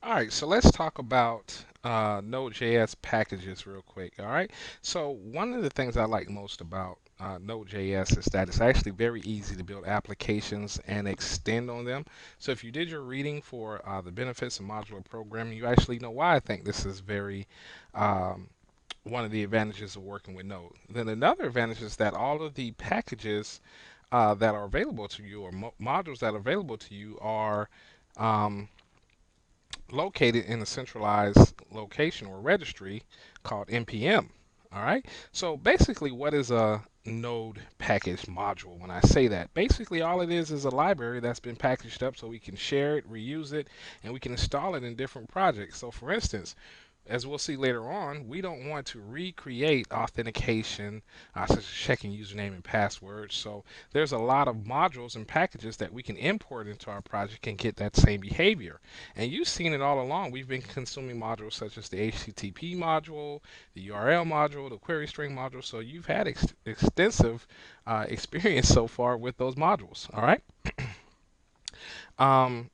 All right, so let's talk about Node.js packages real quick. All right, so one of the things I like most about Node.js is that it's actually very easy to build applications and extend on them. So if you did your reading for the benefits of modular programming, you actually know why I think this is very um, one of the advantages of working with Node. Then another advantage is that all of the packages that are available to you, or modules that are available to you, are um, located in a centralized location or registry called npm. All right. So basically, what is a node package module? When I say that, basically all it is a library that's been packaged up so we can share it, reuse it, and we can install it in different projects. So for instance, as we'll see later on, we don't want to recreate authentication, such as checking username and password. So there's a lot of modules and packages that we can import into our project and get that same behavior. And you've seen it all along. We've been consuming modules such as the HTTP module, the URL module, the query string module. So you've had extensive experience so far with those modules. All right. Um,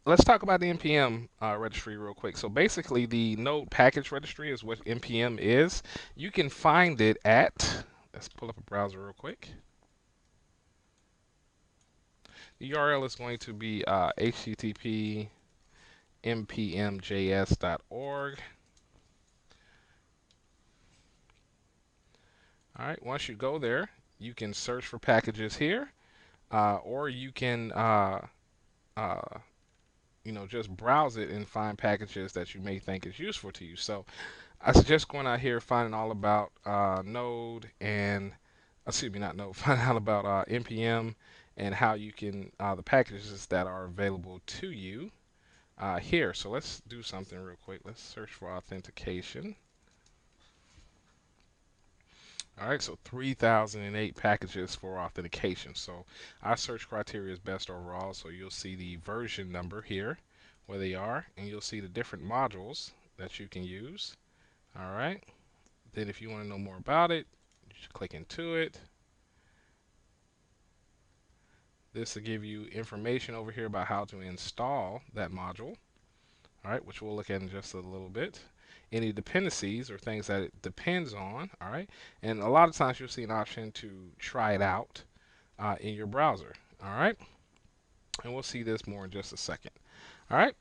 let's talk about the npm registry real quick. So basically, the node package registry is what npm is. You can find it at, let's pull up a browser real quick. The URL is going to be http npmjs.org. All right, once you go there, you can search for packages here, or you can uh, just browse it and find packages that you may think is useful to you. So I suggest going out here, finding all about Node and, excuse me, not Node, finding out about npm and how you can, the packages that are available to you here. So let's do something real quick. Let's search for authentication. All right, so 3008 packages for authentication. So our search criteria is best overall. So you'll see the version number here, where they are, and you'll see the different modules that you can use. All right. Then if you want to know more about it, you should click into it. This will give you information over here about how to install that module. All right, which we'll look at in just a little bit. Any dependencies or things that it depends on. All right, and a lot of times you'll see an option to try it out in your browser. All right, and we'll see this more in just a second. All right,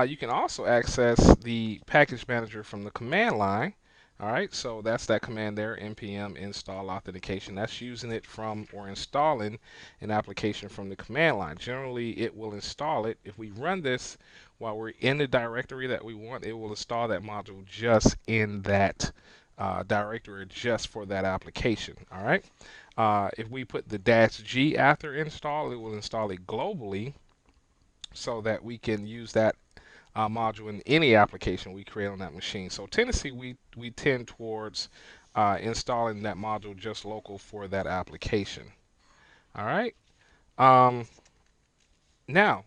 you can also access the package manager from the command line. All right, so that's that command there, npm install authentication. That's using it from or installing an application from the command line. Generally, it will install it. If we run this while we're in the directory that we want, it will install that module just in that directory, just for that application. All right. If we put the -g after install, it will install it globally so that we can use that module in any application we create on that machine. So tendency, we tend towards installing that module just local for that application. All right. Um, now,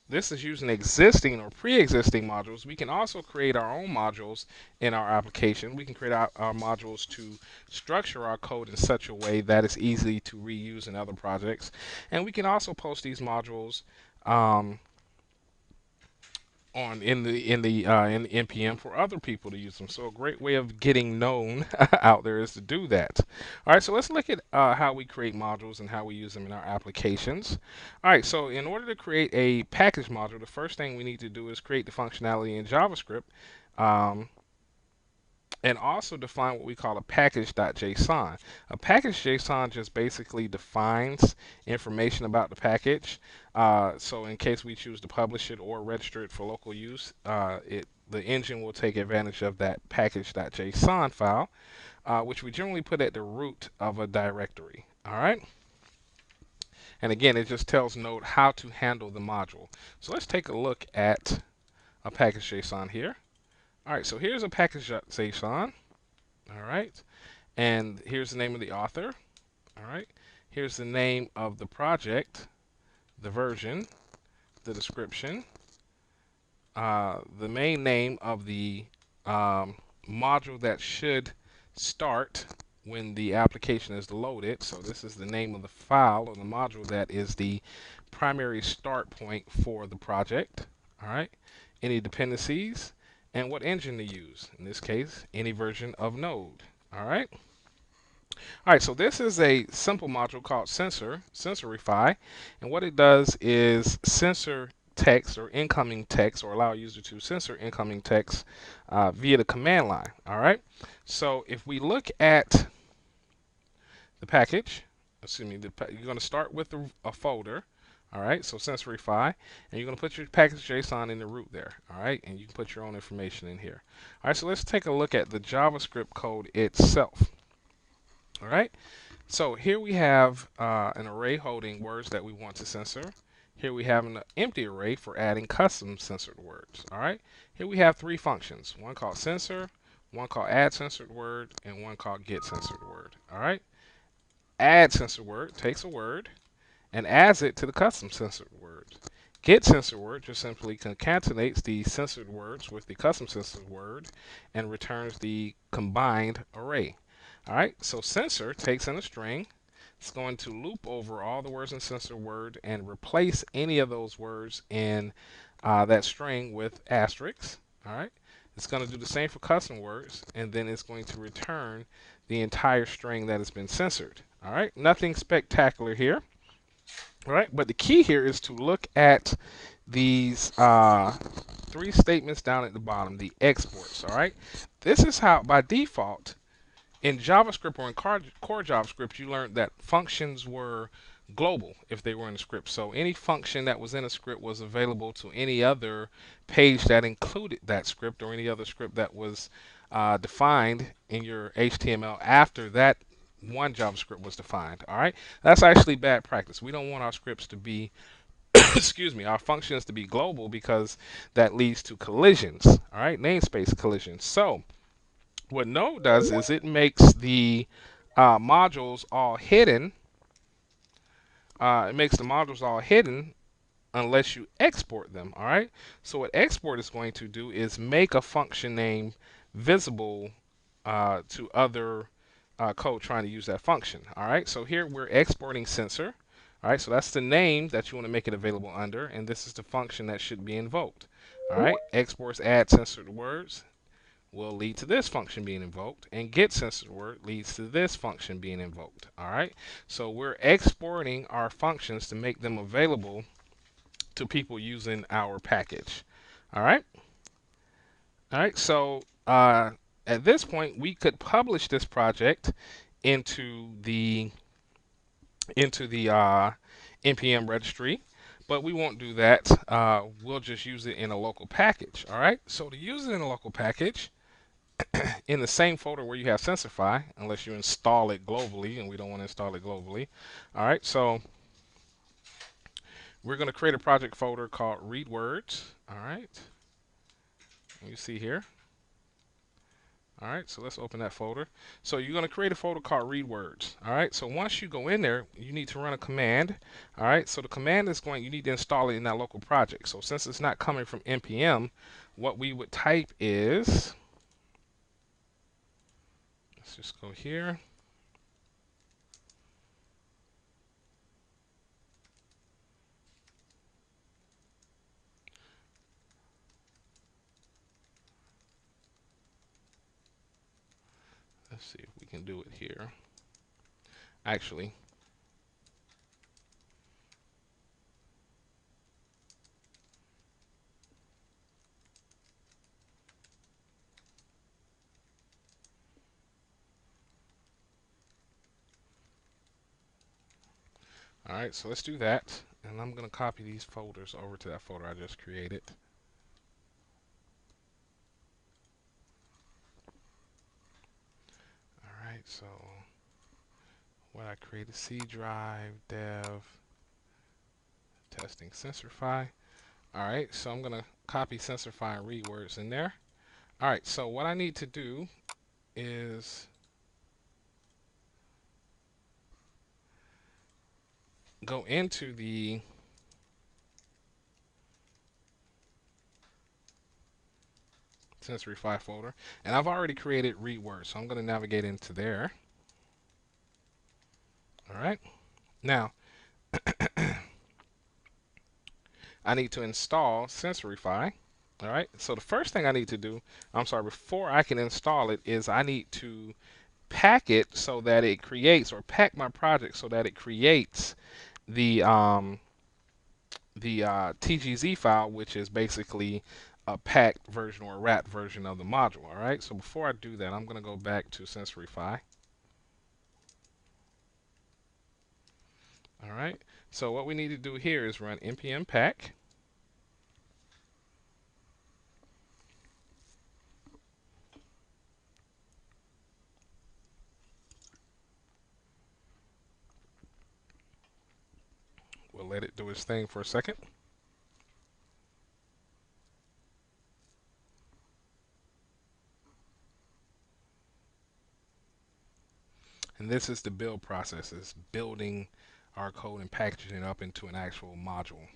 this is using existing or pre-existing modules. We can also create our own modules in our application. We can create our modules to structure our code in such a way that it's easy to reuse in other projects. And we can also post these modules um, on in npm for other people to use them. So a great way of getting known out there is to do that. All right, so let's look at how we create modules and how we use them in our applications. All right, so in order to create a package module, the first thing we need to do is create the functionality in JavaScript. Um, and also define what we call a package.json. A package.json just basically defines information about the package. So in case we choose to publish it or register it for local use, the engine will take advantage of that package.json file, which we generally put at the root of a directory. All right. And again, it just tells Node how to handle the module. So let's take a look at a package.json here. All right, so here's a package.json. All right, and here's the name of the author. All right, here's the name of the project, the version, the description, the main name of the module that should start when the application is loaded. So this is the name of the file or the module that is the primary start point for the project. all right, any dependencies, and what engine to use. In this case, any version of Node, all right. All right, so this is a simple module called Sensorify, and what it does is censor text or incoming text, or allow a user to censor incoming text via the command line. All right, so if we look at the package, you're going to start with a folder. All right, so Sensorify, and you're going to put your package JSON in the root there. All right, and you can put your own information in here. All right, so let's take a look at the JavaScript code itself. All right, so here we have an array holding words that we want to censor. Here we have an empty array for adding custom censored words. All right, here we have three functions, one called censor, one called add censored word, and one called get censored word. All right, add censored word takes a word and adds it to the custom censored words. Get censored word just simply concatenates the censored words with the custom censored word and returns the combined array. All right, so censor takes in a string. It's going to loop over all the words in censor word and replace any of those words in that string with asterisks. All right, it's going to do the same for custom words, and then it's going to return the entire string that has been censored. All right, nothing spectacular here. All right, but the key here is to look at these three statements down at the bottom, the exports. All right, this is how by default in JavaScript or in core JavaScript, you learned that functions were global if they were in a script. So any function that was in a script was available to any other page that included that script or any other script that was defined in your HTML after that one JavaScript was defined. All right, that's actually bad practice. We don't want our scripts to be excuse me, our functions to be global because that leads to collisions. All right, namespace collisions. So what Node does is it makes the modules all hidden. It makes the modules all hidden unless you export them. All right. So what export is going to do is make a function name visible to other code trying to use that function. All right. So here we're exporting censor. All right. So that's the name that you want to make it available under, and this is the function that should be invoked. All right. Exports add censored words will lead to this function being invoked, and get censored word leads to this function being invoked. All right, so we're exporting our functions to make them available to people using our package. All right, so at this point we could publish this project into the npm registry, but we won't do that. We'll just use it in a local package. All right, so to use it in a local package, in the same folder where you have Sensorify, unless you install it globally, and we don't want to install it globally. All right, so we're going to create a project folder called read words. All right, you see here. All right, so let's open that folder. So you're going to create a folder called read words. All right, so once you go in there, you need to run a command. All right, so the command is you need to install it in that local project. So since it's not coming from npm, what we would type is, let's just go here. Let's see if we can do it here. Actually, all right, so let's do that. And I'm going to copy these folders over to that folder I just created. All right, so what I created, C drive, dev, testing, Sensorify. All right, so I'm going to copy Sensorify and read words in there. All right, so what I need to do is go into the Sensorify folder, and I've already created read words, so I'm going to navigate into there. All right, now I need to install Sensorify. All right. So the first thing I need to do, I'm sorry, before I can install it, is I need to pack it so that it creates, or pack my project so that it creates the TGZ file, which is basically a packed version or a wrapped version of the module. All right. So before I do that, I'm going to go back to Sensorify. All right. So what we need to do here is run npm pack. We'll let it do its thing for a second. And this is the build process. It's building our code and packaging it up into an actual module.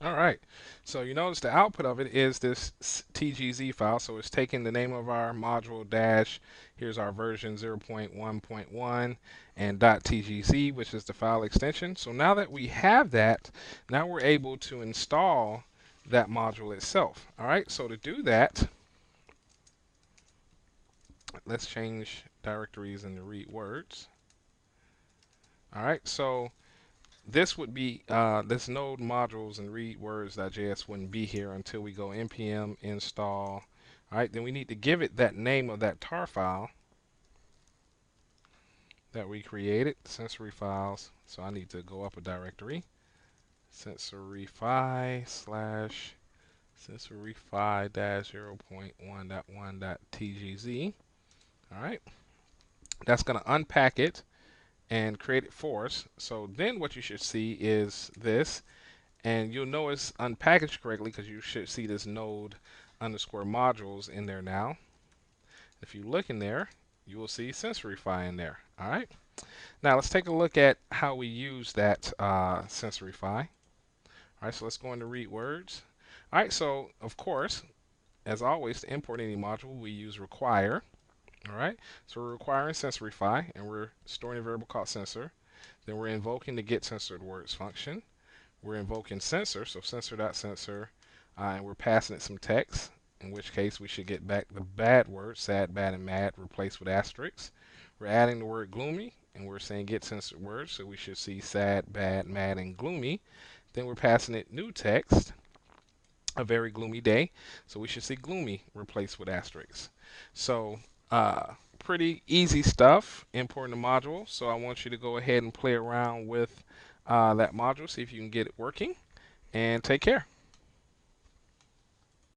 All right, so you notice the output of it is this TGZ file. So it's taking the name of our module dash, here's our version 0.1.1 and .tgz, which is the file extension. So now that we have that, now we're able to install that module itself. All right, so to do that, let's change directories and read words. All right, so this would be this node modules and read words.js wouldn't be here until we go npm install. All right, then we need to give it that name of that tar file that we created, sensory files. So I need to go up a directory, sensorify slash sensorify dash 0.1.1.tgz. All right, that's going to unpack it and create it for us. So then what you should see is this. And you'll know it's unpackaged correctly because you should see this node underscore modules in there now. If you look in there, you will see Sensorify in there. All right. Now let's take a look at how we use that Sensorify. All right. So let's go into read words. All right. So of course, as always, to import any module, we use require. All right. So we're requiring Sensorify, and we're storing a variable called sensor. Then we're invoking the get censored words function. We're invoking sensor, so sensor.sensor, and we're passing it some text, in which case we should get back the bad word, sad, bad, and mad, replaced with asterisks. We're adding the word gloomy, and we're saying get censored words, so we should see sad, bad, mad, and gloomy. Then we're passing it new text, a very gloomy day, so we should see gloomy replaced with asterisks. So pretty easy stuff importing the module. So I want you to go ahead and play around with that module, see if you can get it working, and take care.